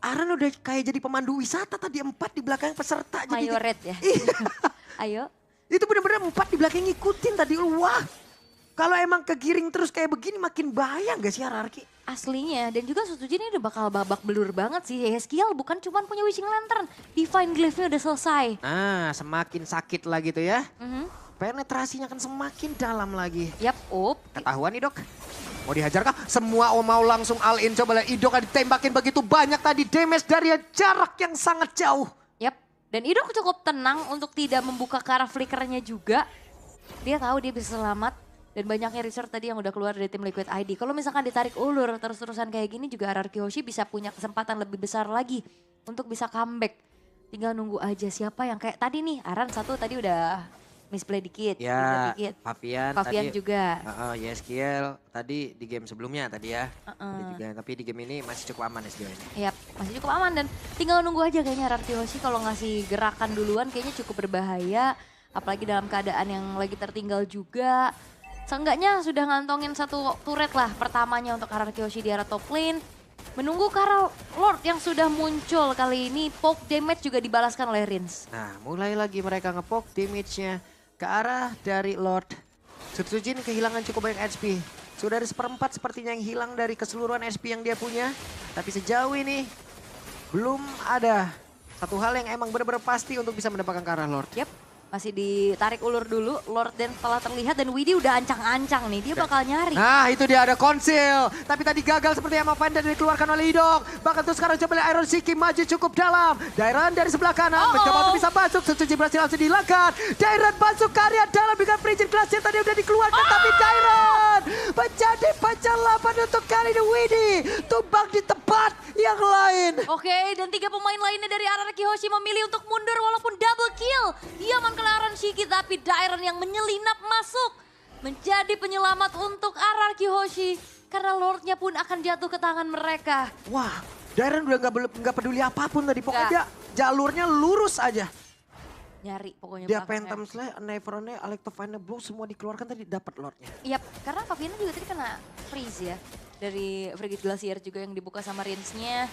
Aran udah kayak jadi pemandu wisata tadi, 4 di belakang peserta. Mayoret ya. Ayo. Itu benar-benar 4 di belakang ngikutin tadi. Wah, kalau emang kegiring terus kayak begini makin bahaya gak sih RRQ? Aslinya, dan juga Sutsujin ini udah bakal babak belur banget sih. Yeskiel bukan cuma punya Wishing Lantern, Divine Glaive-nya udah selesai. Nah, semakin sakit lagi tuh ya. Penetrasinya akan semakin dalam lagi. Yap, Ketahuan nih Dok. Mau dihajar kah? Semua mau langsung all in. Coba lihat Idok ditembakin begitu banyak tadi. Damage dari jarak yang sangat jauh. Yap, dan Idok cukup tenang untuk tidak membuka ke arah flickernya juga. Dia tahu dia bisa selamat. Dan banyaknya research tadi yang udah keluar dari tim Liquid ID. Kalau misalkan ditarik ulur terus-terusan kayak gini juga RRQ Hoshi bisa punya kesempatan lebih besar lagi. Untuk bisa comeback. Tinggal nunggu aja siapa yang kayak tadi nih. Aran 1 tadi udah misplay dikit. Ya, dikit. Fabian Fabian tadi. juga. YSKL tadi di game sebelumnya tadi ya. Heeh. Ada juga, tapi di game ini masih cukup aman SKL ini. Yap, masih cukup aman dan tinggal nunggu aja kayaknya RRQ Hoshi kalau ngasih gerakan duluan kayaknya cukup berbahaya. Apalagi dalam keadaan yang lagi tertinggal juga. Seenggaknya sudah ngantongin satu turret lah pertamanya untuk RRQ Hoshi di arah top lane. Menunggu Karal Lord yang sudah muncul kali ini, poke damage juga dibalaskan oleh Rins. Nah, mulai lagi mereka ngepoke damage-nya ke arah dari Lord. Sutsujin kehilangan cukup banyak HP. Sudah ada seperempat sepertinya yang hilang dari keseluruhan HP yang dia punya. Tapi sejauh ini belum ada satu hal yang emang benar-benar pasti untuk bisa mendapatkan ke arah Lord. Yap, masih ditarik ulur dulu. Lord dan setelah terlihat dan Widhi udah ancang-ancang nih, dia bakal nyari. Nah, itu dia ada konsil. Tapi tadi gagal seperti yang Mavanda dikeluarkan oleh Idok. Bahkan tuh sekarang coba lihat Iron Shiki maju cukup dalam. Dairan dari sebelah kanan mencoba untuk bisa masuk. Suci berhasil langsung dihilangkan. Dairan masuk ke area dalam dengan Frigid Glacier tadi udah dikeluarkan. Tapi Dairan menjadi pencelapan untuk kali ini Widhi. Tumbang di tempat yang lain. Oke, dan 3 pemain lainnya dari RRQ Hoshi memilih untuk mundur walaupun double kill. Dia Aaron Shiki tapi Dairon yang menyelinap masuk. Menjadi penyelamat untuk RRQ Hoshi. Karena Lordnya pun akan jatuh ke tangan mereka. Wah, Dairon udah nggak peduli apapun tadi. Pokoknya dia jalurnya lurus aja. Nyari pokoknya. Dia belakangnya. Phantom Slayer, Neverone, Electrovine Blow semua dikeluarkan tadi dapat Lordnya. Yap, karena Fabiana juga tadi kena freeze ya. Dari Frigid Glacier juga yang dibuka sama Rinsnya.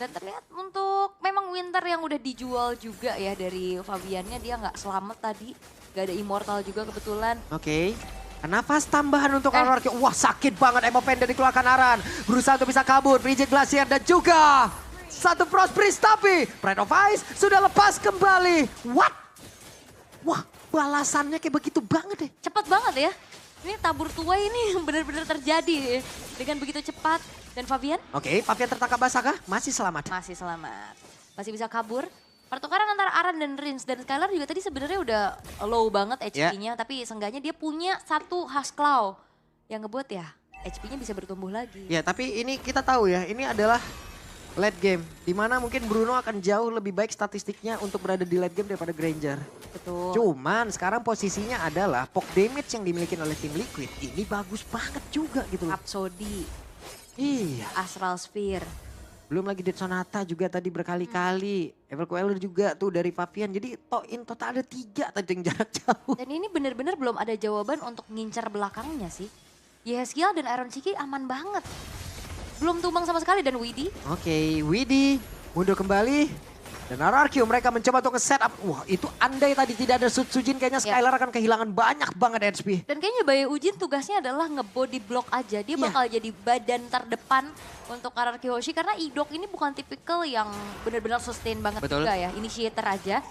Dan terlihat untuk memang Winter yang udah dijual juga ya dari Fabiannya. Dia nggak selamat tadi. Gak ada Immortal juga kebetulan. Oke. Nafas tambahan untuk RRQ. Wah, sakit banget Emo Panda dikeluarkan Aran. Berusaha untuk bisa kabur. Frigid Glacier dan juga satu Frost Priest. Tapi Pride of Ice sudah lepas kembali. What? Wah, balasannya kayak begitu banget deh. Cepat banget ya. Ini tabur tua ini benar-benar terjadi dengan begitu cepat. Dan Fabian? Oke, Fabian tertangkap basah kah? Masih selamat. Masih selamat. Masih bisa kabur. Pertukaran antara Aran dan Rins dan Skylar juga tadi sebenarnya udah low banget HP-nya. Tapi seenggaknya dia punya satu Husk Claw yang ngebuat ya HP-nya bisa bertumbuh lagi. Ya, tapi ini kita tahu ya, ini adalah late game. Dimana mungkin Bruno akan jauh lebih baik statistiknya untuk berada di late game daripada Granger. Betul. Cuman sekarang posisinya adalah poke damage yang dimiliki oleh tim Liquid. Ini bagus banget juga gitu loh. Rhapsody. Iya. Astral Sphere. Belum lagi Dead Sonata juga tadi berkali-kali. Evil Queller juga tuh dari Fabian. Jadi in total ada 3 tadi yang jarak jauh. Dan ini benar-benar belum ada jawaban untuk ngincar belakangnya sih. YSKL dan Iron Shiki aman banget. Belum tumbang sama sekali dan Widhi. Oke, Widhi mundur kembali. Dan RRQ mereka mencoba untuk nge-setup. Wah, itu andai tadi tidak ada Sutsujin kayaknya Skylar akan kehilangan banyak banget HP. Dan kayaknya Bayu Ujin tugasnya adalah nge-body block aja. Dia bakal jadi badan terdepan untuk RRQ Hoshi. Karena Idok ini bukan tipikal yang benar-benar sustain banget juga ya. Initiator aja.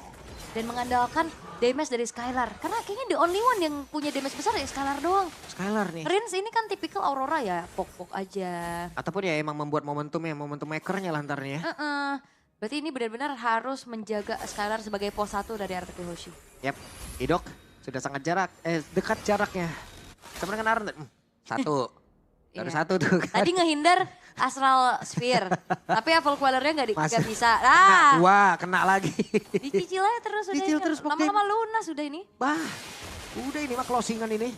Dan mengandalkan damage dari Skylar. Karena kayaknya the only one yang punya damage besar ya Skylar doang. Skylar nih. Rins ini kan tipikal Aurora ya, pok-pok aja. Ataupun ya emang membuat momentum makernya lah ntarnya ya. Berarti ini benar-benar harus menjaga Skylar sebagai pos 1 dari RRQ Hoshi. Yap, Idok sudah sangat dekat jaraknya. Sama dengan Aran. Satu. Baru satu tuh kan. Tadi ngehindar Astral Sphere. Tapi Evil Queller-nya nggak bisa. Kena lagi. Dicicil aja terus udah. Dicicil terus, lama-lama lunas udah ini. Bah, udah ini mah closingan ini.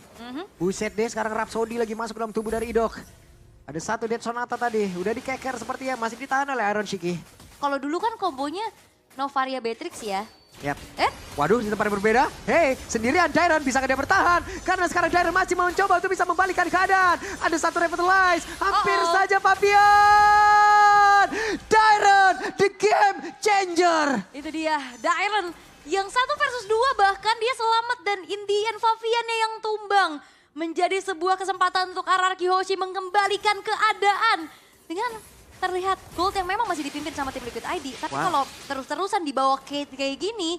Buset deh, sekarang Rhapsody lagi masuk dalam tubuh dari Idok. Ada satu Dead Sonata tadi, udah dikeker sepertinya masih ditahan oleh Iron Shiki. Kalau dulu kan kombonya Novaria Beatrix ya. Yap. Waduh, di tempat yang berbeda. Hei, sendirian Dairon bisa dia bertahan. Karena sekarang Dairon masih mau mencoba untuk bisa membalikan keadaan. Ada satu Revitalize, hampir saja Fabian. Dairon, the game changer. Itu dia, Dairon yang 1 versus 2 bahkan dia selamat dan Indian Fabiannya yang tumbang. Menjadi sebuah kesempatan untuk RRQ Hoshi mengembalikan keadaan. Dengan terlihat gold yang memang masih dipimpin sama tim Liquid ID. Tapi kalau terus-terusan di bawah Kate kayak gini,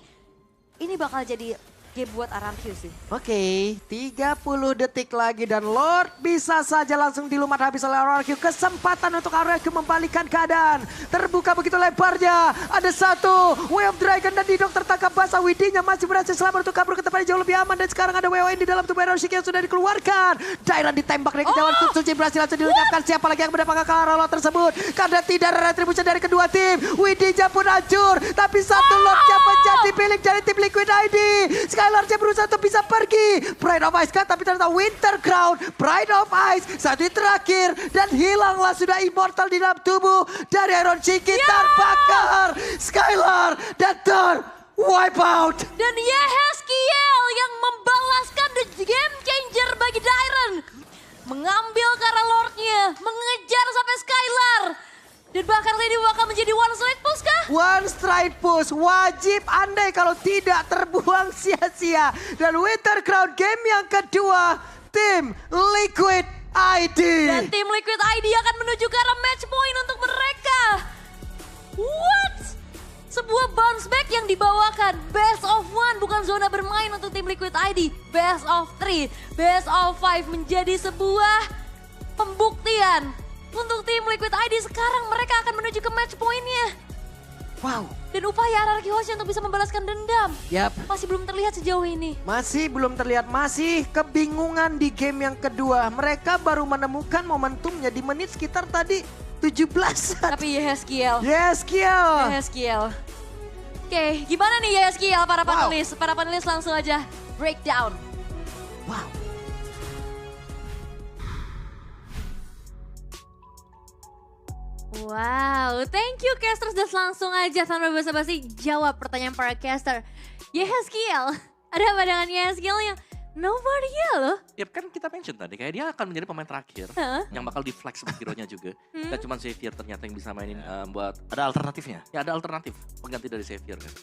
ini bakal jadi game buat RRQ sih. Oke, 30 detik lagi dan Lord bisa saja langsung dilumat habis oleh RRQ. Kesempatan untuk RRQ membalikan keadaan. Terbuka begitu lebarnya. Ada satu Way of Dragon dan Didok tertangkap basah. Widhinya masih berhasil selamat untuk kabur ke tempat yang jauh lebih aman. Dan sekarang ada WON di dalam tubuh RRQ yang sudah dikeluarkan. Dairon ditembak dari kejauhan. Suci berhasil langsung dilenyapkan. Siapa lagi yang mendapatkan kalah Lord tersebut. Karena tidak ada retribusi dari kedua tim. Widhinya pun hancur. Tapi satu Lordnya menjadi milik dari tim Liquid ID. Sekarang Skylar berusaha untuk bisa pergi. Pride of Ice kan, tapi ternyata Winter Crown, Pride of Ice, satu terakhir. Dan hilanglah sudah immortal di dalam tubuh dari Iron Shiki. Terbakar Skylar dan wipe out. Dan Yehezkiel yang membalaskan the game changer bagi Dairon. Mengambil Kara Lordnya, mengejar sampai Skylar. Dan bahkan ini bakal menjadi one strike push kah? One strike push, wajib andai kalau tidak terbuang sia-sia. Dan Winter Crown game yang kedua, tim Liquid ID. Dan tim Liquid ID akan menuju ke arah match point untuk mereka. What? Sebuah bounce back yang dibawakan. Best of 1 bukan zona bermain untuk tim Liquid ID. Best of 3, best of 5 menjadi sebuah pembuktian. Untuk tim Liquid ID sekarang mereka akan menuju ke match point-nya. Wow. Dan upaya RRQ Hoshi untuk bisa membalaskan dendam. Yap. Masih belum terlihat sejauh ini. Masih belum terlihat, masih kebingungan di game yang kedua. Mereka baru menemukan momentumnya di menit sekitar tadi 17-an. Tapi Yehezkiel. Yehezkiel. Oke, gimana nih Yehezkiel para panelis? Para panelis langsung aja breakdown. Wow. Wow, thank you casters. Dan langsung aja tanpa basa-basi jawab pertanyaan para caster. Yehezkiel, ada apa dengan Yehezkiel yang nobody loh? Ya kan kita mention tadi, kayak dia akan menjadi pemain terakhir. Yang bakal di flex sama hero-nya juga. Dan cuma Xavier ternyata yang bisa mainin buat... Ada alternatifnya? Ya ada alternatif, pengganti dari Xavier kan.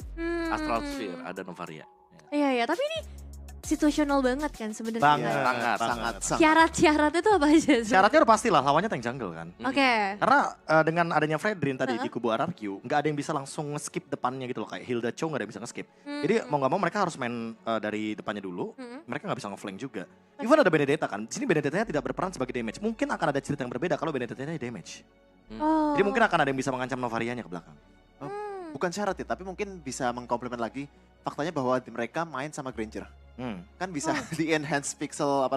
Astral Sphere, ada Novaria. Iya, tapi ini situasional banget kan sebenarnya. Sangat. Syarat-syaratnya itu apa aja sih? Syaratnya udah pastilah, lawannya tank jungle kan. Oke. Karena dengan adanya Fredrin tadi di kubu RRQ, nggak ada yang bisa langsung nge-skip depannya gitu loh. Kayak Hilda Cho nggak ada yang bisa nge-skip. Jadi mau nggak mau mereka harus main dari depannya dulu, mereka nggak bisa nge-flank juga. Even ada Benedetta kan, di sini Benedetta-nya tidak berperan sebagai damage. Mungkin akan ada cerita yang berbeda kalau Benedetta-nya damage. Oh. Jadi mungkin akan ada yang bisa mengancam Novarianya ke belakang. Bukan syarat ya, tapi mungkin bisa mengkomplement lagi faktanya bahwa mereka main sama Granger. Kan bisa di enhance pixel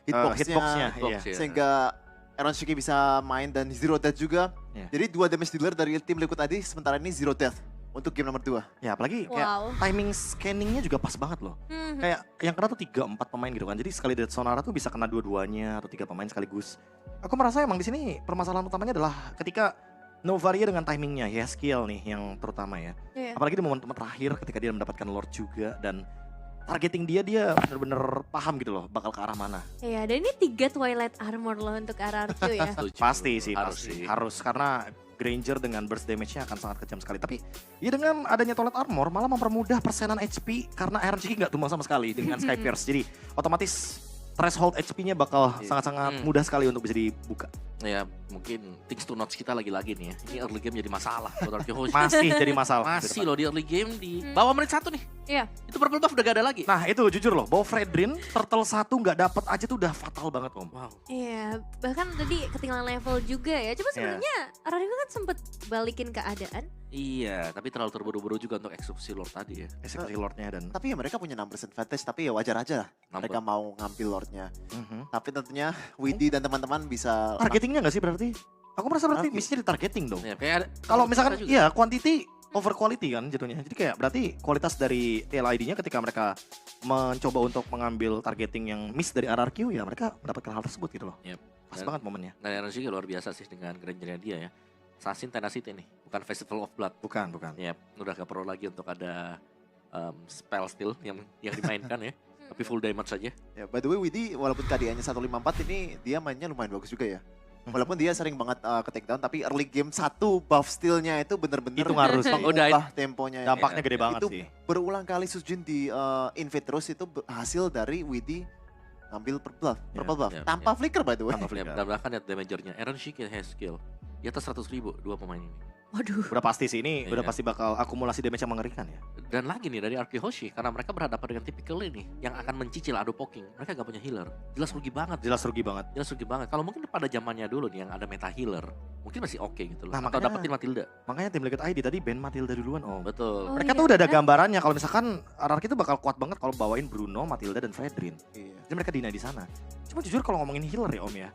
hitboxnya, iya. sehingga Iron Shiki bisa main dan zero death juga. Jadi 2 damage dealer dari tim Liquid ID sementara ini zero death untuk game nomor 2. Ya apalagi kayak timing scanningnya juga pas banget loh. Kayak yang kena tuh 3-4 pemain gitu kan. Jadi sekali Death Sonara tuh bisa kena dua-duanya atau 3 pemain sekaligus. Aku merasa emang di sini permasalahan utamanya adalah ketika Novaria dengan timingnya, Yehezkiel nih yang terutama ya. Apalagi di momen terakhir ketika dia mendapatkan Lord juga dan targeting dia bener-bener paham gitu loh bakal ke arah mana. Iya, dan ini 3 Twilight Armor loh untuk RRQ ya. Pasti sih, harus karena Granger dengan burst damage-nya akan sangat kejam sekali. Tapi ya dengan adanya Twilight Armor malah mempermudah persenan HP karena Iron Shiki nggak tumbang sama sekali dengan Sky Pierce. Jadi otomatis threshold HP-nya bakal sangat-sangat mudah sekali untuk bisa dibuka. Ya mungkin things to note kita lagi-lagi nih ya. Ini early game jadi masalah. Masih jadi masalah. Masih loh di early game di bawah menit 1 nih. Iya. Itu purple buff udah gak ada lagi. Nah itu jujur loh, bahwa Fredrin Turtle 1 nggak dapet aja tuh udah fatal banget Om. Wow. Iya, bahkan tadi ketinggalan level juga ya. Cuma sebenarnya RRQ kan sempet balikin keadaan. Iya, tapi terlalu terburu-buru juga untuk eksekusi Lord tadi ya. Eksekusi Lordnya dan... Tapi ya mereka punya numbers advantage, tapi ya wajar aja lah mereka mau ngambil Lordnya. Tapi tentunya Widhi dan teman-teman bisa... Targetingnya nggak sih berarti? Aku merasa berarti misinya ditargeting dong. Ya, kayak kalau misalkan iya quantity over quality kan jatuhnya. Jadi kayak berarti kualitas dari TLID-nya ketika mereka mencoba untuk mengambil targeting yang miss dari RRQ ya mereka mendapatkan hal tersebut gitu loh. Yep. Pas banget momennya. Dan energi luar biasa sih dengan Grangernya dia ya. Assassin Tenacity nih, bukan Festival of Blood. Bukan. Ya, udah gak perlu lagi untuk ada spell steal yang dimainkan ya. Tapi full damage saja. Ya, by the way Widhi walaupun KDA-nya 154 ini dia mainnya lumayan bagus juga ya. Walaupun dia sering banget ke takedown tapi early game 1 buff steal-nya itu bener-bener itu ngaruh sih. mengubah temponya. Dampaknya gede banget itu sih. Berulang kali Sujin di invade terus itu hasil dari Widhi ngambil purple buff. Tanpa flicker by the way. Tanpa flicker. Dan bahkan lihat damagernya. Iron Shiki has skill. Di atas 100.000 dua pemain ini. Waduh. Udah pasti sih ini udah pasti bakal akumulasi damage yang mengerikan ya. Dan lagi nih dari RRQ Hoshi karena mereka berhadapan dengan tipikal ini yang akan mencicil adu poking. Mereka gak punya healer. Jelas rugi banget. Jelas rugi banget. Kalau mungkin pada zamannya dulu nih yang ada meta healer, mungkin masih oke gitu loh. Nah, atau dapetin Matilda. Makanya tim Liquid ID tadi ban Matilda duluan Om. Betul. Mereka tuh udah ada gambarannya kalau misalkan RRQ itu bakal kuat banget kalau bawain Bruno, Matilda dan Fredrin. Jadi mereka deny di sana. Cuma jujur kalau ngomongin healer ya Om ya.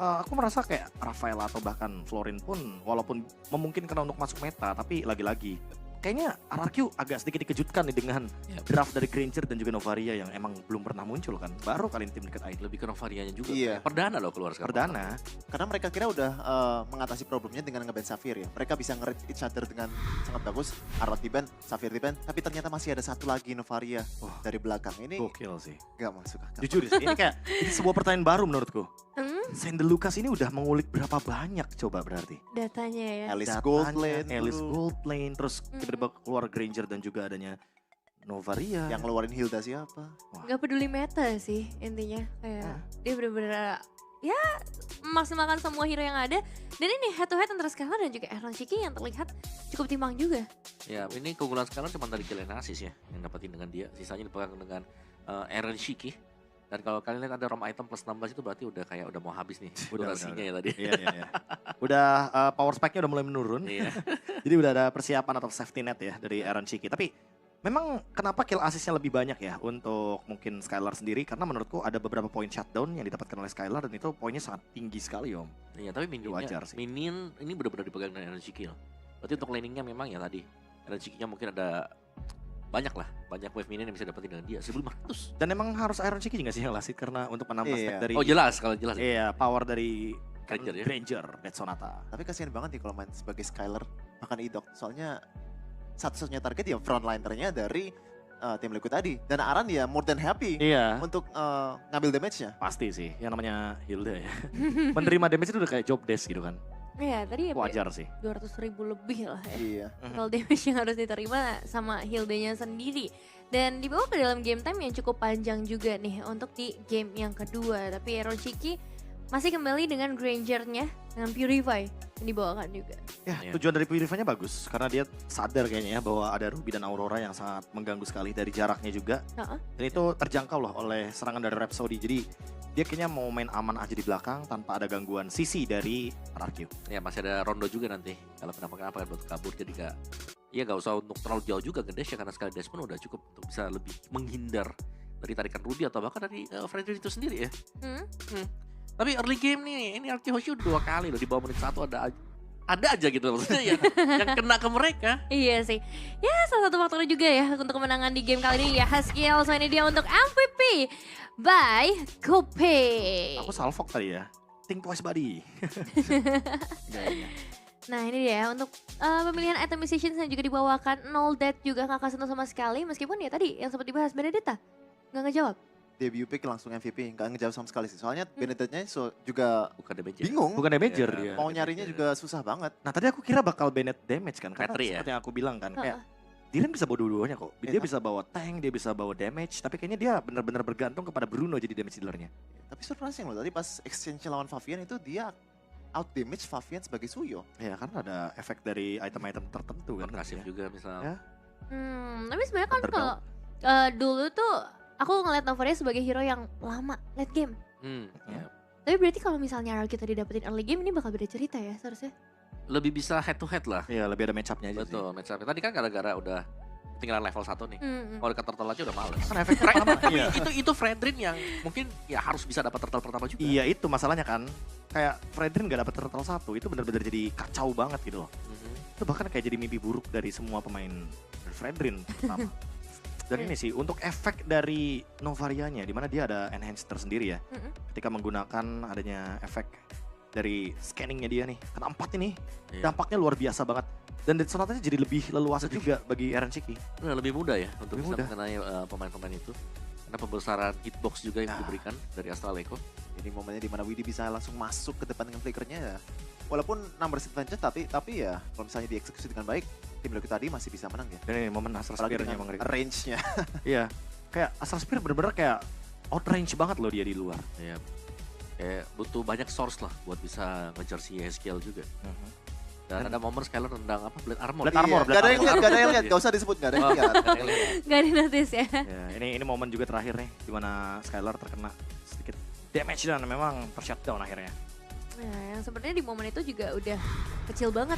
Aku merasa kayak Rafaela atau bahkan Florin pun walaupun memungkinkan untuk masuk meta tapi lagi-lagi kayaknya RRQ agak sedikit dikejutkan nih dengan Yap. draft dari Granger dan juga Novaria yang emang belum pernah muncul kan. Baru kali ini tim dekat ID. Lebih ke Novarianya juga. Iya. Perdana loh keluar sekarang. Perdana. Karena mereka kira udah mengatasi problemnya dengan nge-ban Xavier ya. Mereka bisa nge-read each other dengan sangat bagus. Arrot di-ban, Xavier di-ban. Tapi ternyata masih ada satu lagi Novaria dari belakang. Ini Gokil sih. gak masuk akal. Jujur sih, ini kayak ini sebuah pertanyaan baru menurutku. Hmm, Saint Lucas ini udah mengulik berapa banyak coba berarti? datanya ya. Alice Datanya, Goldlane Alice dulu, Goldlane, terus tiba-tiba keluar Granger dan juga adanya Novaria. yang ngeluarin Hilda siapa? Gak peduli meta sih intinya. Kayak dia bener-bener ya memaksimalkan semua hero yang ada. Dan ini head to head antara Skylar dan juga Aaron Shiki yang terlihat cukup timbang juga. Ya, ini keunggulan sekarang cuma dari Kill Assist ya yang dapetin dengan dia. Sisanya dipegang dengan Aaron Shiki. Dan kalau kalian lihat ada ROM item plus 16 itu berarti udah kayak udah mau habis nih durasinya ya tadi. Iya, iya, iya. Udah power spike-nya udah mulai menurun. Iya. Jadi udah ada persiapan atau safety net ya dari Aaron Shiki. Tapi memang kenapa kill assist-nya lebih banyak ya untuk mungkin Skylar sendiri? Karena menurutku ada beberapa poin shutdown yang didapatkan oleh Skylar dan itu poinnya sangat tinggi sekali Om. Iya, tapi Wajar sih. minion ini benar-benar dipegang dengan Aaron Shiki loh. Berarti untuk laningnya memang ya tadi Aaron Shiki-nya mungkin ada banyak wave minion yang bisa dapetin dengan dia 1500. Dan emang harus Aaron Shiki juga sih yang lasit karena untuk menambah Iya. stack dari Oh jelas kalau jelas. iya, power dari Granger ya. Granger, Red Sonata. Tapi kasihan banget nih kalau main sebagai Skylar bahkan Idok. Soalnya satu-satunya target ya frontlinernya dari tim Liquid tadi. Dan Aran ya more than happy Iya. untuk ngambil damage-nya. Pasti sih, yang namanya Hilda ya. Menerima damage itu udah kayak job desk gitu kan. Iya tadi ya Wajar sih. 200.000 lebih lah ya. Iya. Total damage yang harus diterima sama Hilde-nya sendiri. Dan dibawa ke dalam game time yang cukup panjang juga nih untuk di game yang kedua. Tapi Aaron Shiki masih kembali dengan Granger-nya, dengan Purify yang dibawakan juga. Ya, Iya. tujuan dari Purify-nya bagus karena dia sadar kayaknya ya bahwa ada Ruby dan Aurora yang sangat mengganggu sekali dari jaraknya juga. Heeh. Dan itu terjangkau loh oleh serangan dari Rhapsody. Jadi dia kayaknya mau main aman aja di belakang tanpa ada gangguan sisi dari RRQ. Ya masih ada Rondo juga nanti. Kalau kenapa buat kabur jadi gak usah untuk terlalu jauh juga ngedash ya karena sekali dash pun udah cukup untuk bisa lebih menghindar dari tarikan Ruby atau bahkan dari Freddy itu sendiri ya. Hmm? Tapi early game nih, ini RRQ Hoshi udah 2 kali loh di bawah menit 1 ada aja gitu maksudnya yang kena ke mereka. Iya sih. Ya salah satu faktornya juga ya untuk kemenangan di game kali ini ya Haskill. So ini dia untuk MVP by Kope. Aku salvok tadi ya. Think twice buddy. Gayanya. Nah ini dia untuk pemilihan item musicians yang juga dibawakan. Null Death juga gak sentuh sama sekali. Meskipun ya tadi yang sempat dibahas Benedetta gak ngejawab. Debut pick langsung MVP, nggak ngejawab sama sekali sih. Soalnya Benedetta-nya juga Bukan damage. bingung. Bukan damager Iya. dia. Mau nyarinya juga susah banget. Nah tadi aku kira bakal Bennett damage kan. Karena Petri ya? seperti yang aku bilang kan. Kayak Heeh. Dylan bisa bawa dua-duanya kok. Dia Iya. bisa bawa tank, dia bisa bawa damage. Tapi kayaknya dia benar-benar bergantung kepada Bruno jadi damage dealernya. Tapi surprising loh, tadi pas exchange lawan Favian itu dia out damage Favian sebagai Suyo. Ya karena ada efek dari item-item tertentu kan. Kasih Ya. juga misalnya. Ya. Tapi sebenarnya kan Underdog. kalau dulu tuh aku ngeliat Novaria sebagai hero yang lama late game. Ya. Tapi berarti kalau misalnya RRQ tadi dapetin early game ini bakal beda cerita ya seharusnya. Lebih bisa head to head lah. Iya lebih ada match-up-nya aja sih. Betul, match up. Tadi kan gara-gara udah ketinggalan level 1 nih. Kalau dekat turtle aja udah males. Kan efek pertama. Tapi Iya. itu Fredrin yang mungkin ya harus bisa dapat turtle pertama juga. Iya itu masalahnya kan. Kayak Fredrin gak dapet turtle 1 itu benar-benar jadi kacau banget gitu loh. Itu bahkan kayak jadi mimpi buruk dari semua pemain Fredrin pertama. Dan ini sih untuk efek dari Novarianya di mana dia ada enhance tersendiri ya. Ketika menggunakan adanya efek dari scanningnya dia nih. Kena 4 ini Iya. dampaknya luar biasa banget. Dan Dead Sonata-nya jadi lebih leluasa juga bagi Aaron Shiki. Nah, lebih mudah ya untuk Lebih bisa mudah. mengenai pemain-pemain itu. Karena pembesaran hitbox juga yang diberikan dari Astral Echo. Ini momennya dimana Widi bisa langsung masuk ke depan dengan flickernya ya. Walaupun numbers advantage tapi ya kalau misalnya dieksekusi dengan baik, tim Liquid tadi masih bisa menang ya. Dan ini momen Astral Apalagi Spear-nya dengan mengerikan. range-nya. Iya, kayak Astral Spear bener-bener kayak outrange banget loh dia di luar. Ya. Kayak butuh banyak source lah buat bisa ngejar si Haskill juga. Dan ada momen Skylar nendang apa? Blade Armor. Blade Armor, Gak ada yang lihat, gak ada yang lihat. Iya. Gak usah disebut, gak ada yang Oh, lihat. Gak di notice ya. Ya, ini momen juga terakhir nih di mana Skylar terkena sedikit damage dan memang ter-shutdown akhirnya. Nah yang sebenarnya di momen itu juga udah kecil banget.